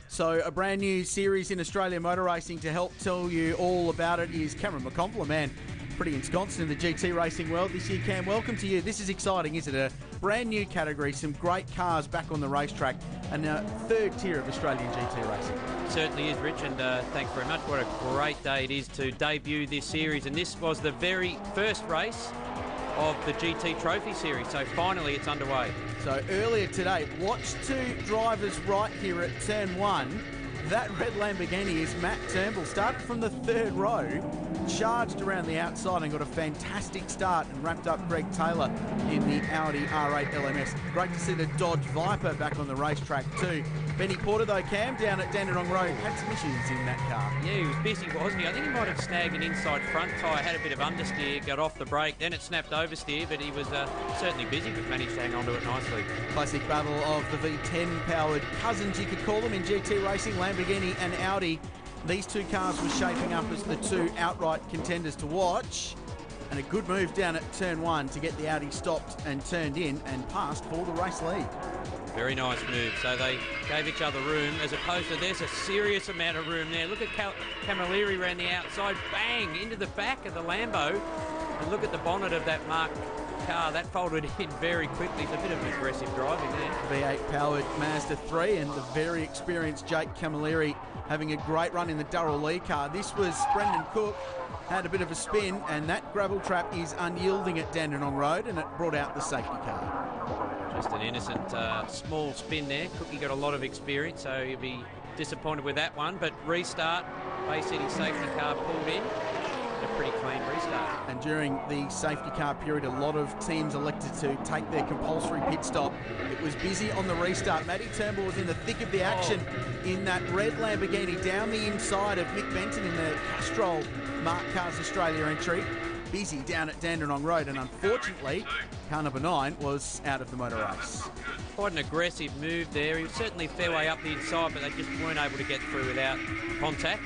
So a brand new series in Australian motor racing. To help tell you all about it is Cameron McConville, a man pretty ensconced in the GT racing world this year. Cam, welcome to you. This is exciting, isn't it? A brand new category, some great cars back on the racetrack, and a third tier of Australian GT racing. Certainly is, Rich, and thanks very much. What a great day it is to debut this series, and this was the very first race of the GT Trophy Series, so finally it's underway. So earlier today, watch two drivers right here at turn one. That red Lamborghini is Matt Turnbull. Started from the third row, charged around the outside and got a fantastic start and wrapped up Greg Taylor in the Audi R8 LMS. Great to see the Dodge Viper back on the racetrack too. Benny Porter, though, Cam, down at Dandenong Road, had some issues in that car. Yeah, he was busy, wasn't he? I think he might have snagged an inside front tyre, had a bit of understeer, got off the brake, then it snapped oversteer, but he was certainly busy, but managed to hang on to it nicely. Classic battle of the V10-powered cousins, you could call them, in GT racing, Lamborghini and Audi. These two cars were shaping up as the two outright contenders to watch. And a good move down at turn one to get the Audi stopped and turned in and passed for the race lead. Very nice move. So they gave each other room, as opposed to there's a serious amount of room there. Look at Camilleri around the outside, bang, into the back of the Lambo. And look at the bonnet of that marked car. That folded in very quickly. It's a bit of aggressive driving there. V8 powered Mazda 3 and the very experienced Jake Camilleri having a great run in the Durrell Lee car. This was Brendan Cook, had a bit of a spin, and that gravel trap is unyielding at Dandenong Road, and it brought out the safety car. Just an innocent small spin there. Cookie got a lot of experience, so he'll be disappointed with that one. But restart, Bay City safety car pulled in. A pretty clean restart. And during the safety car period, a lot of teams elected to take their compulsory pit stop. It was busy on the restart. Matty Turnbull was in the thick of the action in that red Lamborghini down the inside of Mick Benton in the Castrol Mark Cars Australia entry. Busy down at Dandenong Road, and unfortunately, car number 9 was out of the motor race. Quite an aggressive move there. He was certainly a fair way up the inside, but they just weren't able to get through without contact.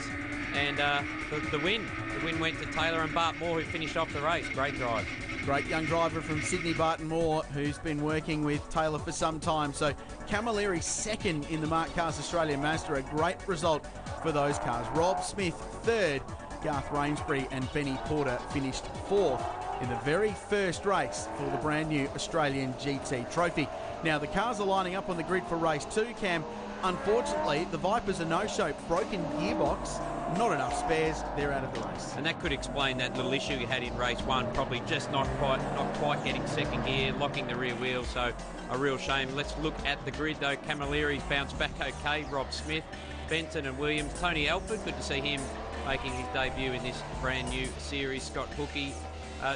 And the win went to Taylor and Bart Moore, who finished off the race. Great drive. Great young driver from Sydney, Barton Moore, who's been working with Taylor for some time. So Camilleri second in the Mark Cars Australia Mazda, a great result for those cars. Rob Smith third, Garth Rainsbury and Benny Porter finished fourth in the very first race for the brand new Australian GT Trophy. Now the cars are lining up on the grid for race 2, Cam. Unfortunately, the Vipers are no-show, broken gearbox, not enough spares, they're out of the race. And that could explain that little issue you had in race 1, probably just not quite getting second gear, locking the rear wheel, so a real shame. Let's look at the grid though. Camilleri's bounced back okay, Rob Smith, Benton and Williams, Tony Alford, good to see him making his debut in this brand new series, Scott Hookey,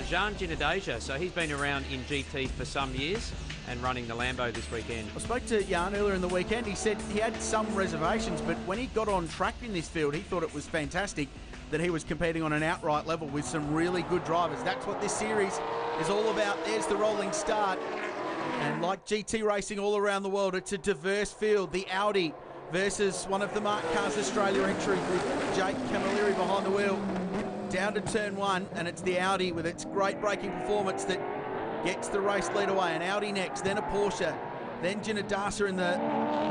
Jean Ginnadeja, so he's been around in GT for some years and running the Lambo this weekend. I spoke to Jan earlier in the weekend. He said he had some reservations, but when he got on track in this field, he thought it was fantastic that he was competing on an outright level with some really good drivers. That's what this series is all about. There's the rolling start. And like GT racing all around the world, it's a diverse field. The Audi versus one of the Mark Cars Australia entries with Jake Camilleri behind the wheel. Down to turn 1, and it's the Audi with its great braking performance that gets the race lead away. An Audi next, then a Porsche, then Ginadasa in the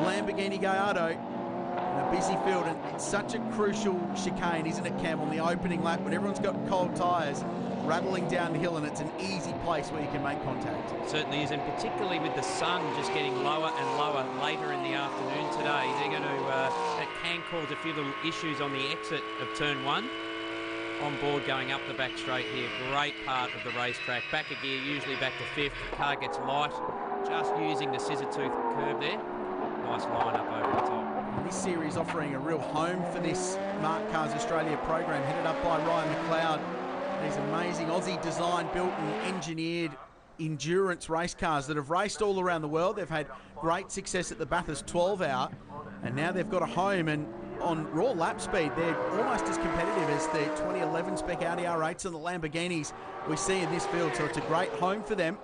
Lamborghini Gallardo. And a busy field, and it's such a crucial chicane, isn't it, Cam, on the opening lap when everyone's got cold tyres, rattling down the hill, and it's an easy place where you can make contact. It certainly is, and particularly with the sun just getting lower and lower later in the afternoon today, they're going to, that can cause a few little issues on the exit of turn 1. On board going up the back straight here, great part of the racetrack. Back a gear, usually back to 5th. Car gets light, just using the scissor tooth curve there. Nice line up over the top. This series offering a real home for this Mark Cars Australia program, headed up by Ryan McLeod. These amazing Aussie designed, built and engineered endurance race cars that have raced all around the world. They've had great success at the Bathurst 12 Hour, and now they've got a home, and on raw lap speed, they're almost as competitive as the 2011 spec Audi R8s and the Lamborghinis we see in this field. So it's a great home for them.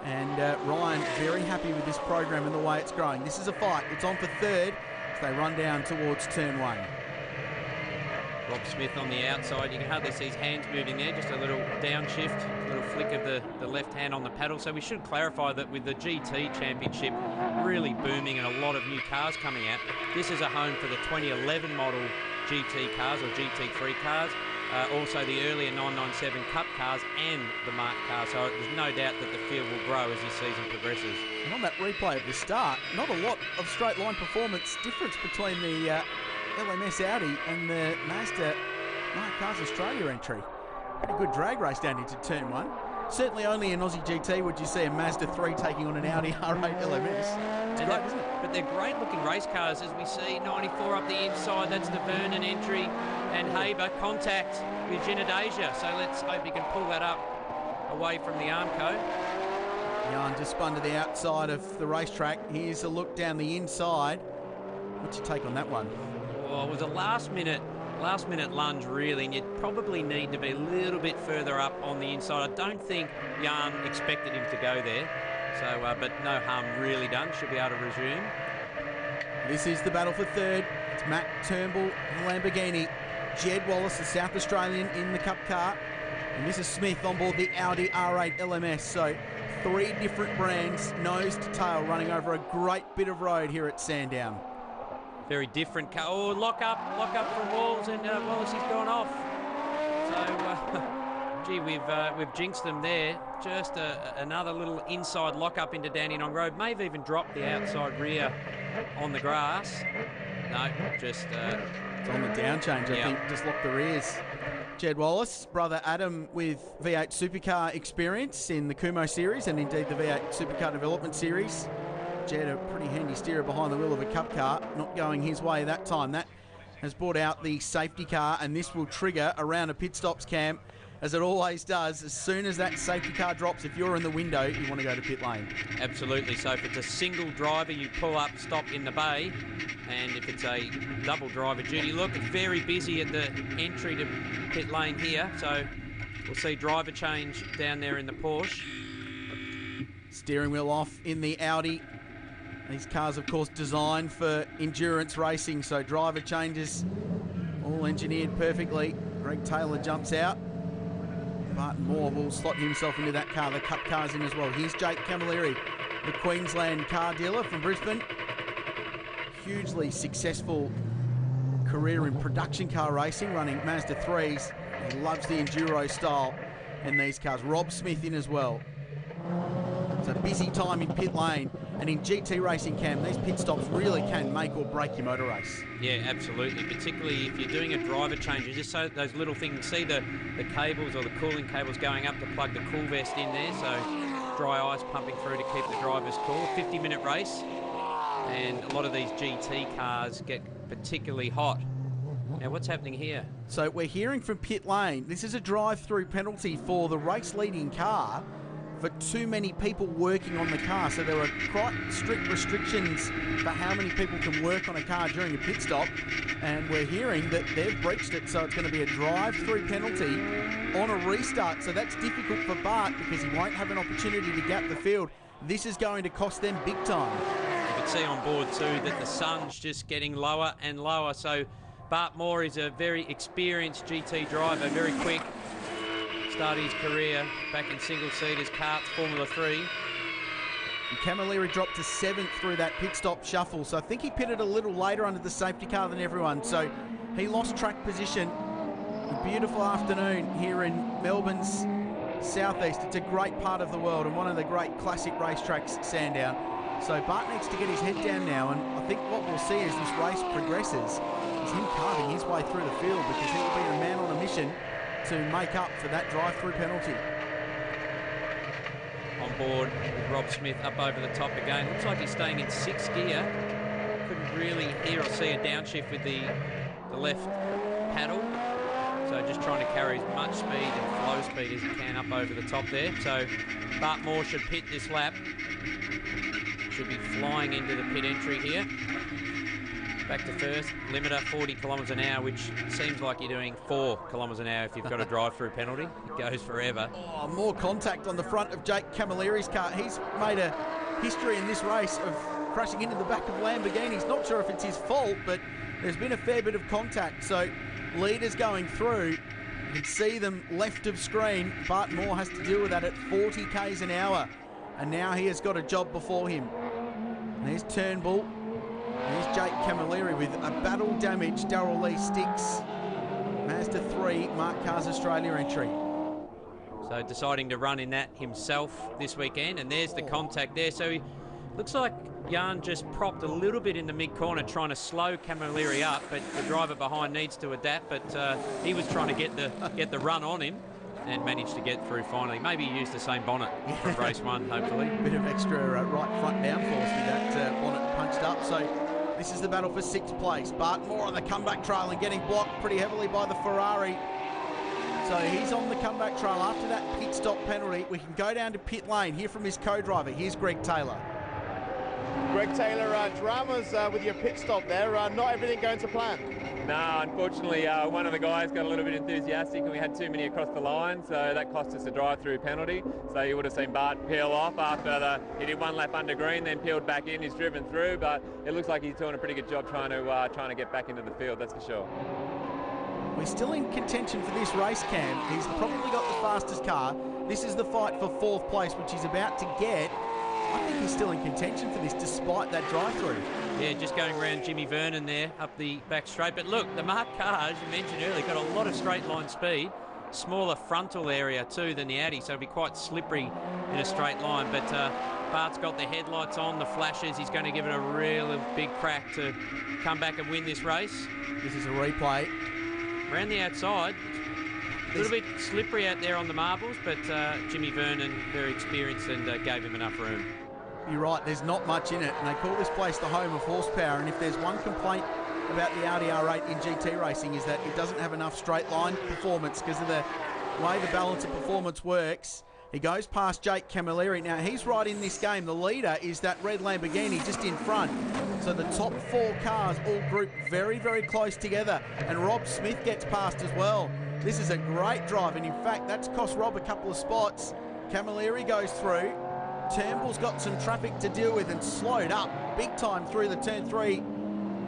And Ryan very happy with this program and the way it's growing. This is a fight. It's on for third as they run down towards turn 1. Rob Smith on the outside. You can hardly see his hands moving there, just a little downshift, a little flick of the left hand on the paddle. So we should clarify that with the GT Championship really booming and a lot of new cars coming out, this is a home for the 2011 model GT cars or GT3 cars, also the earlier 997 Cup cars and the Mark cars. So there's no doubt that the field will grow as this season progresses. And on that replay at the start, not a lot of straight line performance difference between the LMS Audi and the Mazda Mark Cars Australia entry. Pretty good drag race down into turn one. Certainly only in Aussie GT would you see a Mazda 3 taking on an Audi R8 LMS. It's great, isn't it? But they're great looking race cars, as we see 94 up the inside. That's the Vernon entry, and Haber contact with Genedasia. So let's hope he can pull that up away from the Armco. Jan just spun to the outside of the racetrack. Here's a look down the inside. What's your take on that one? Well, it was a last minute lunge really, and you'd probably need to be a little bit further up on the inside. I don't think Jan expected him to go there, so but no harm really done. Should be able to resume. This is the battle for third. It's Matt Turnbull, the Lamborghini. Jed Wallace, the South Australian, in the Cup car. And Mrs. Smith on board the Audi R8 LMS. So 3 different brands, nose to tail, running over a great bit of road here at Sandown. Very different car. Oh, lock up from Walls, and Wallace has gone off. So, gee, we've jinxed them there. Just another little inside lock up into Dandenong Road. May have even dropped the outside rear on the grass. No, just... it's on the down change, I think. Just locked the rears. Jed Wallace, brother Adam with V8 Supercar experience in the Kumo Series and indeed the V8 Supercar Development Series. Jed, a pretty handy steerer behind the wheel of a Cup car, not going his way that time. That has brought out the safety car, and this will trigger a round of pit stops, Cam, as it always does. As soon as that safety car drops, if you're in the window, you want to go to pit lane. Absolutely. So if it's a single driver, you pull up, stop in the bay, and if it's a double driver duty, look, it's very busy at the entry to pit lane here, so we'll see driver change down there in the Porsche. Steering wheel off in the Audi. These cars, of course, designed for endurance racing, so driver changes all engineered perfectly. Greg Taylor jumps out. Barton Moore will slot himself into that car. The Cup car's in as well. Here's Jake Camilleri, the Queensland car dealer from Brisbane. Hugely successful career in production car racing, running Mazda 3s. He loves the enduro style in these cars. Rob Smith in as well. It's a busy time in pit lane, and in GT racing, Cam, these pit stops really can make or break your motor race. Yeah, absolutely, particularly if you're doing a driver change. Just so those little things, see the cables or the cooling cables going up to plug the cool vest in there, so dry ice pumping through to keep the drivers cool. 50-minute race, and a lot of these GT cars get particularly hot. Now, what's happening here? So we're hearing from pit lane, this is a drive-through penalty for the race-leading car for too many people working on the car. So there are quite strict restrictions for how many people can work on a car during a pit stop, and we're hearing that they've breached it, so it's going to be a drive-through penalty on a restart. So that's difficult for Bart because he won't have an opportunity to gap the field. This is going to cost them big time. You can see on board too that the sun's just getting lower and lower, so Bart Moore is a very experienced GT driver, very quick. Started his career back in single-seaters, karts, Formula 3. And Camilleri dropped to 7th through that pit stop shuffle, so I think he pitted a little later under the safety car than everyone, so he lost track position. A beautiful afternoon here in Melbourne's southeast. It's a great part of the world and one of the great classic racetracks, Sandown. So Bart needs to get his head down now, and I think what we'll see as this race progresses is him carving his way through the field, because he will be the man on a mission to make up for that drive-through penalty. On board with Rob Smith up over the top again. Looks like he's staying in 6th gear. Couldn't really hear or see a downshift with the left paddle. So just trying to carry as much speed and flow speed as he can up over the top there. So Bart Moore should pit this lap. Should be flying into the pit entry here. Back to first, limiter 40 kilometres an hour, which seems like you're doing 4 kilometres an hour if you've got a drive-through penalty. It goes forever. Oh, more contact on the front of Jake Camilleri's car. He's made a history in this race of crashing into the back of Lamborghinis. Not sure if it's his fault, but there's been a fair bit of contact. So leaders going through. You can see them left of screen. Barton Moore has to deal with that at 40 k's an hour. And now he has got a job before him. And there's Turnbull. There's Jake Camilleri with a battle damage. Darrell Lee sticks. Mazda 3, Mark Carr's Australia entry. So deciding to run in that himself this weekend. And there's the contact there. So he looks like Jan just propped a little bit in the mid-corner trying to slow Camilleri up, but the driver behind needs to adapt. But he was trying to get the run on him and managed to get through finally. Maybe he used the same bonnet from race one, hopefully. Bit of extra right front downforce with that bonnet punched up. So this is the battle for 6th place. Barton Moore on the comeback trail and getting blocked pretty heavily by the Ferrari. So he's on the comeback trail after that pit stop penalty. We can go down to pit lane, hear from his co-driver. Here's Greg Taylor. Greg Taylor, dramas with your pit stop there. Not everything going to plan. No, unfortunately, one of the guys got a little bit enthusiastic and we had too many across the line, so that cost us a drive-through penalty. So you would have seen Bart peel off after he did one lap under green, then peeled back in. He's driven through, but it looks like he's doing a pretty good job trying to get back into the field, that's for sure. We're still in contention for this race, Cam. He's probably got the fastest car. This is the fight for 4th place, which he's about to get. I think he's still in contention for this despite that drive-through. Yeah, just going around Jimmy Vernon there up the back straight. But look, the Mark Carr, as you mentioned earlier, got a lot of straight line speed. Smaller frontal area too than the Audi, so it'll be quite slippery in a straight line. But Bart's got the headlights on, the flashes. He's going to give it a real big crack to come back and win this race. This is a replay. Around the outside, a little bit slippery out there on the marbles, but Jimmy Vernon, very experienced, and gave him enough room. You're right, there's not much in it, and they call this place the home of horsepower, and if there's one complaint about the Audi R8 in GT racing is that it doesn't have enough straight line performance because of the way the balance of performance works. He goes past Jake Camilleri. Now, he's right in this game. The leader is that red Lamborghini just in front. So the top 4 cars all grouped very, very close together, and Rob Smith gets past as well. This is a great drive, and in fact, that's cost Rob a couple of spots. Camilleri goes through. Turnbull's got some traffic to deal with and slowed up big time through the turn 3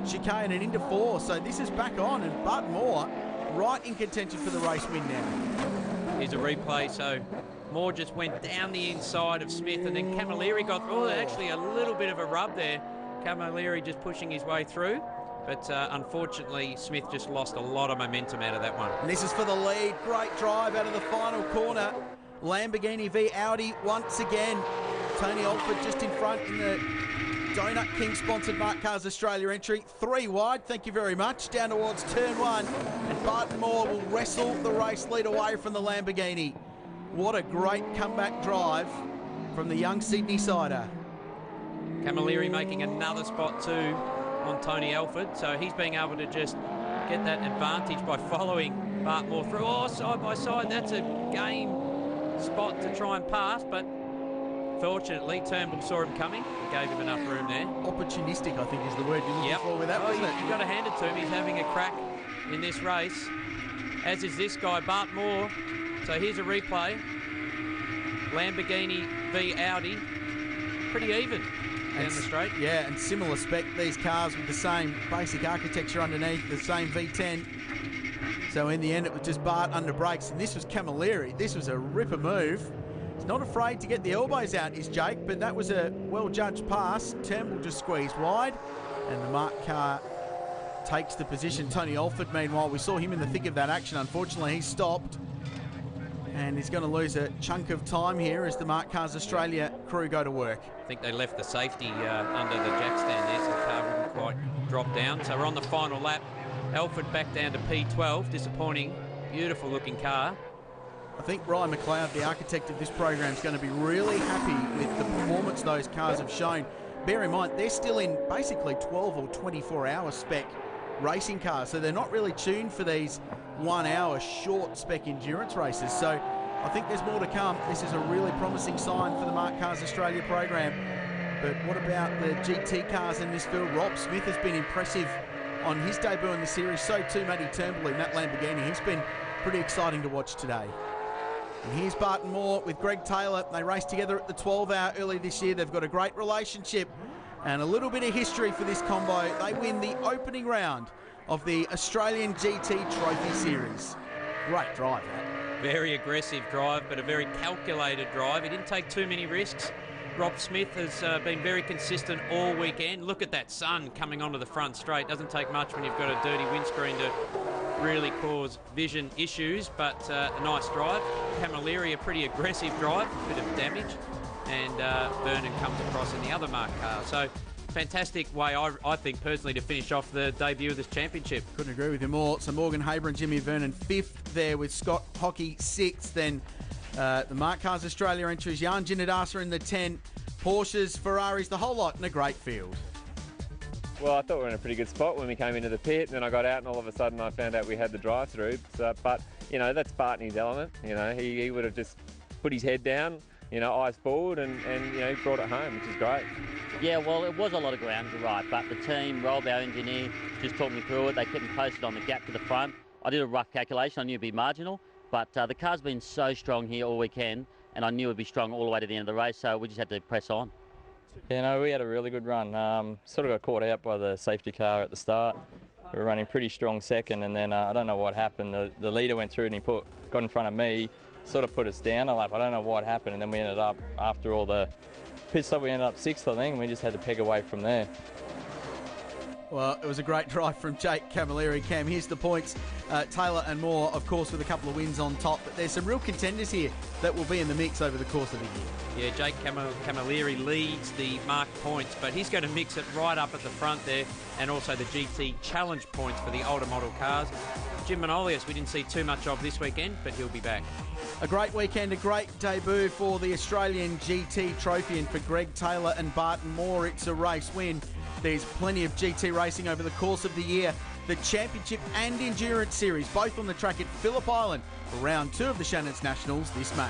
chicane and into 4. So this is back on, and Barton Moore right in contention for the race win now. Here's a replay. So Moore just went down the inside of Smith, and then Camilleri got actually a little bit of a rub there. Camilleri just pushing his way through. But unfortunately, Smith just lost a lot of momentum out of that one. And this is for the lead. Great drive out of the final corner. Lamborghini v Audi once again. Tony Alford just in front in the Donut King sponsored Mark Carr's Australia entry. 3 wide, thank you very much. Down towards turn 1. And Barton Moore will wrestle the race lead away from the Lamborghini. What a great comeback drive from the young Sydney sider. Camilleri making another spot too on Tony Alford. So he's being able to just get that advantage by following Bart Moore through. Oh, side by side, that's a game spot to try and pass, but fortunately Turnbull saw him coming and gave him enough room there. Opportunistic, I think, is the word you're looking for with that, wasn't it? You've got to hand it to him. He's having a crack in this race, as is this guy, Bart Moore. So here's a replay. Lamborghini v Audi. Pretty even down the straight. Yeah, and similar spec, these cars with the same basic architecture underneath, the same V10. So in the end, it was just Bart under brakes, and this was Camilleri. This was a ripper move. He's not afraid to get the elbows out, is Jake, but that was a well-judged pass. Turnbull just squeezed wide, and the Mark Carr takes the position. Tony Alford, meanwhile, we saw him in the thick of that action. Unfortunately, he stopped, and he's going to lose a chunk of time here as the Mark Carr's Australia crew go to work. I think they left the safety under the jack stand there, so the car wouldn't quite drop down. So we're on the final lap. Alford back down to P12. Disappointing. Beautiful looking car. I think Ryan McLeod, the architect of this program, is going to be really happy with the performance those cars have shown. Bear in mind, they're still in basically 12 or 24-hour spec racing cars, so they're not really tuned for these 1-hour short spec endurance races. So I think there's more to come. This is a really promising sign for the Mark Carr's Australia program. But what about the GT cars in this field? Rob Smith has been impressive on his debut in the series. So too Matty Turnbull in that Lamborghini. He's been pretty exciting to watch today. And here's Barton Moore with Greg Taylor. They raced together at the 12-hour early this year. They've got a great relationship and a little bit of history for this combo. They win the opening round of the Australian GT Trophy Series. Great drive, that. Very aggressive drive, but a very calculated drive. He didn't take too many risks. Rob Smith has been very consistent all weekend. Look at that sun coming onto the front straight. Doesn't take much when you've got a dirty windscreen to really cause vision issues, but a nice drive. Camilleri, a pretty aggressive drive, a bit of damage, and Vernon comes across in the other marked car. So fantastic way, I think, personally, to finish off the debut of this championship. Couldn't agree with you more. So Morgan Haber and Jimmy Vernon 5th there, with Scott Hockey 6th. Then the Mark Cars Australia entries, Jan Ginadasa in the 10, Porsches, Ferraris, the whole lot in a great field. Well, I thought we were in a pretty good spot when we came into the pit, and then I got out and all of a sudden I found out we had the drive-through. So, but, you know, that's Bartney's element. You know, he would have just put his head down, you know, eyes forward, and you know, brought it home, which is great. Yeah, well, it was a lot of ground, you're right, but the team, Rob, our engineer, just talked me through it. They kept me posted on the gap to the front. I did a rough calculation. I knew it'd be marginal, but the car's been so strong here all weekend, and I knew it'd be strong all the way to the end of the race, so we just had to press on. Yeah, no, we had a really good run. Sort of got caught out by the safety car at the start. We were running pretty strong second, and then I don't know what happened. The leader went through and he got in front of me, sort of put us down a lap. I don't know what happened, and then we ended up, after all the pit stop, we ended up 6th, I think, and we just had to peg away from there. Well, it was a great drive from Jake Camilleri. Cam, here's the points. Taylor and Moore, of course, with a couple of wins on top. But there's some real contenders here that will be in the mix over the course of the year. Yeah, Jake Camilleri leads the marked points, but he's going to mix it right up at the front there, and also the GT Challenge points for the older model cars. Jim Manolius, we didn't see too much of this weekend, but he'll be back. A great weekend, a great debut for the Australian GT Trophy, and for Greg Taylor and Barton Moore, it's a race win. There's plenty of GT racing over the course of the year. The Championship and Endurance Series, both on the track at Phillip Island for round 2 of the Shannon's Nationals this May.